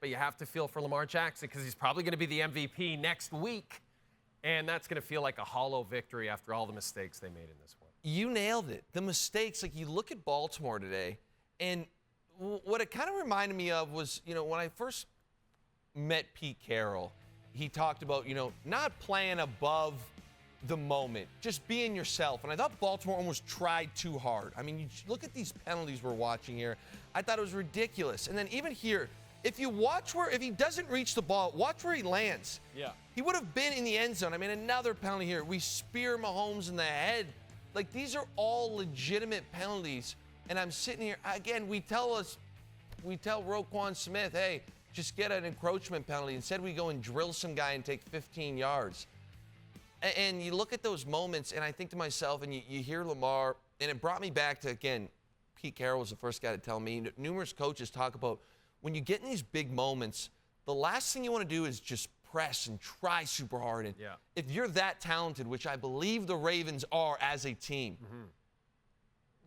but you have to feel for Lamar Jackson because he's probably going to be the MVP next week. And that's going to feel like a hollow victory after all the mistakes they made in this one. You nailed it. The mistakes, like you look at Baltimore today, and what it kind of reminded me of was, when I first met Pete Carroll, he talked about, not playing above the moment, just being yourself. And I thought Baltimore almost tried too hard. I mean, you look at these penalties we're watching here. I thought it was ridiculous. And then even here, if he doesn't reach the ball, watch where he lands. Yeah. He would have been in the end zone. I mean, another penalty here. We spear Mahomes in the head. Like, these are all legitimate penalties. And I'm sitting here, again, we tell Roquan Smith, hey, just get an encroachment penalty. Instead, we go and drill some guy and take 15 yards. And you look at those moments, and I think to myself, and you hear Lamar, and it brought me back to, again, Pete Carroll was the first guy to tell me. Numerous coaches talk about when you get in these big moments, the last thing you want to do is just press and try super hard. And if you're that talented, which I believe the Ravens are as a team,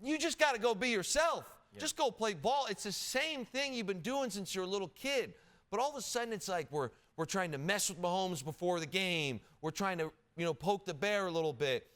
you just got to go be yourself. Just go play ball. It's the same thing you've been doing since you're a little kid. But all of a sudden, it's like we're trying to mess with Mahomes before the game. We're trying to poke the bear a little bit.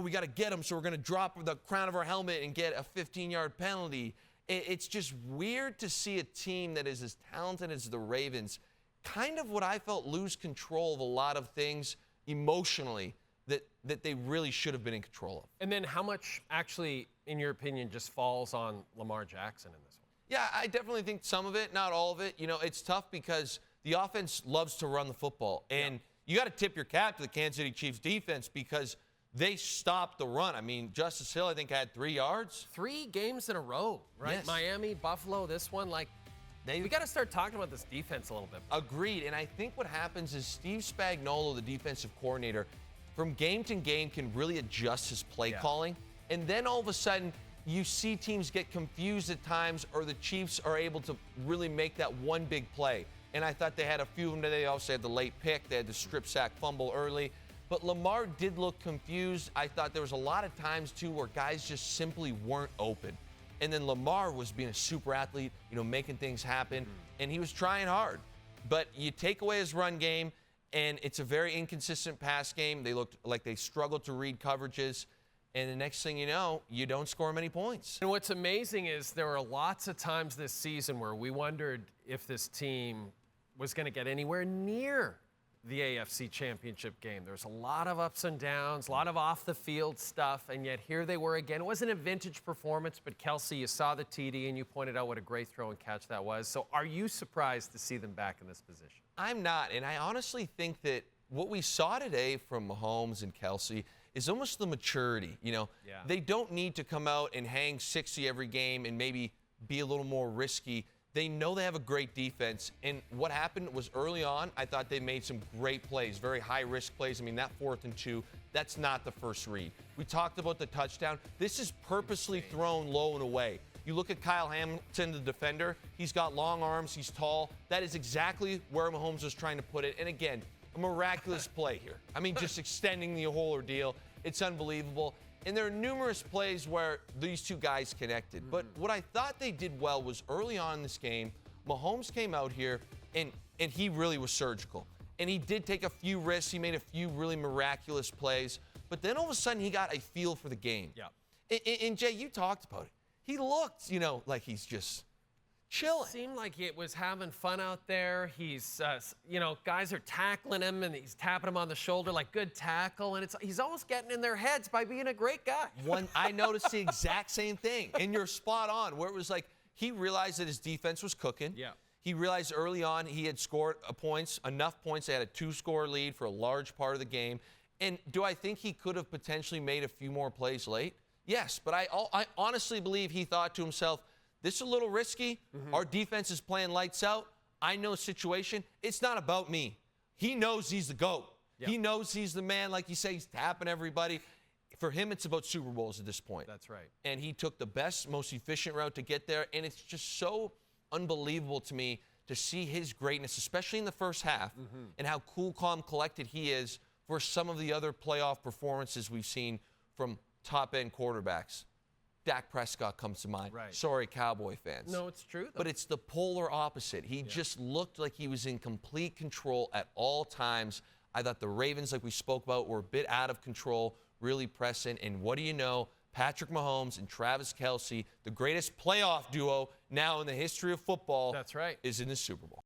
We got to get him, so we're going to drop the crown of our helmet and get a 15-yard penalty. It's just weird to see a team that is as talented as the Ravens kind of what I felt lose control of a lot of things emotionally that they really should have been in control of. And then how much actually, in your opinion, just falls on Lamar Jackson in this one? Yeah, I definitely think some of it, not all of it. It's tough because the offense loves to run the football. And you got to tip your cap to the Kansas City Chiefs defense because they stopped the run. I mean, Justice Hill, I think, had 3 yards. 3 games in a row, right? Yes. Miami, Buffalo, this one, we got to start talking about this defense a little bit. Agreed. And I think what happens is Steve Spagnuolo, the defensive coordinator, from game to game can really adjust his play calling. And then all of a sudden, you see teams get confused at times, or the Chiefs are able to really make that one big play. And I thought they had a few of them today. They also had the late pick. They had the strip sack fumble early. But Lamar did look confused. I thought there was a lot of times, too, where guys just simply weren't open. And then Lamar was being a super athlete, making things happen. And he was trying hard. But you take away his run game, and it's a very inconsistent pass game. They looked like they struggled to read coverages. And the next thing you know, you don't score many points. And what's amazing is there were lots of times this season where we wondered if this team was going to get anywhere near the AFC Championship game. There was a lot of ups and downs, a lot of off-the-field stuff, and yet here they were again. It wasn't a vintage performance, but Kelce, you saw the TD, and you pointed out what a great throw and catch that was. So are you surprised to see them back in this position? I'm not, and I honestly think that what we saw today from Mahomes and Kelce is almost the maturity. They don't need to come out and hang 60 every game and maybe be a little more risky. They know they have a great defense, and what happened was early on, I thought they made some great plays, very high-risk plays. I mean, that 4th and 2, that's not the first read. We talked about the touchdown. This is purposely thrown low and away. You look at Kyle Hamilton, the defender. He's got long arms. He's tall. That is exactly where Mahomes was trying to put it. And again, a miraculous play here. I mean, just extending the whole ordeal. It's unbelievable. And there are numerous plays where these two guys connected. But what I thought they did well was early on in this game, Mahomes came out here, and he really was surgical. And he did take a few risks. He made a few really miraculous plays. But then all of a sudden, he got a feel for the game. Yeah. And Jay, you talked about it. He looked, like he's just chilling. Seemed like he was having fun out there. He's, guys are tackling him, and he's tapping him on the shoulder like good tackle, and he's almost getting in their heads by being a great guy. I noticed the exact same thing, and you're spot on, where it was like he realized that his defense was cooking. Yeah. He realized early on he had scored enough points. They had a 2-score lead for a large part of the game. And do I think he could have potentially made a few more plays late? Yes, but I honestly believe he thought to himself, this is a little risky. Our defense is playing lights out. I know the situation. It's not about me. He knows he's the GOAT. Yep. He knows he's the man. Like you say, he's tapping everybody. For him, it's about Super Bowls at this point. That's right. And he took the best, most efficient route to get there. And it's just so unbelievable to me to see his greatness, especially in the first half, and how cool, calm, collected he is for some of the other playoff performances we've seen from top-end quarterbacks. Dak Prescott comes to mind. Right. Sorry, Cowboy fans. No, it's true, though. But it's the polar opposite. He just looked like he was in complete control at all times. I thought the Ravens, like we spoke about, were a bit out of control, really pressing. And what do you know? Patrick Mahomes and Travis Kelce, the greatest playoff duo now in the history of football, That's right. is in the Super Bowl.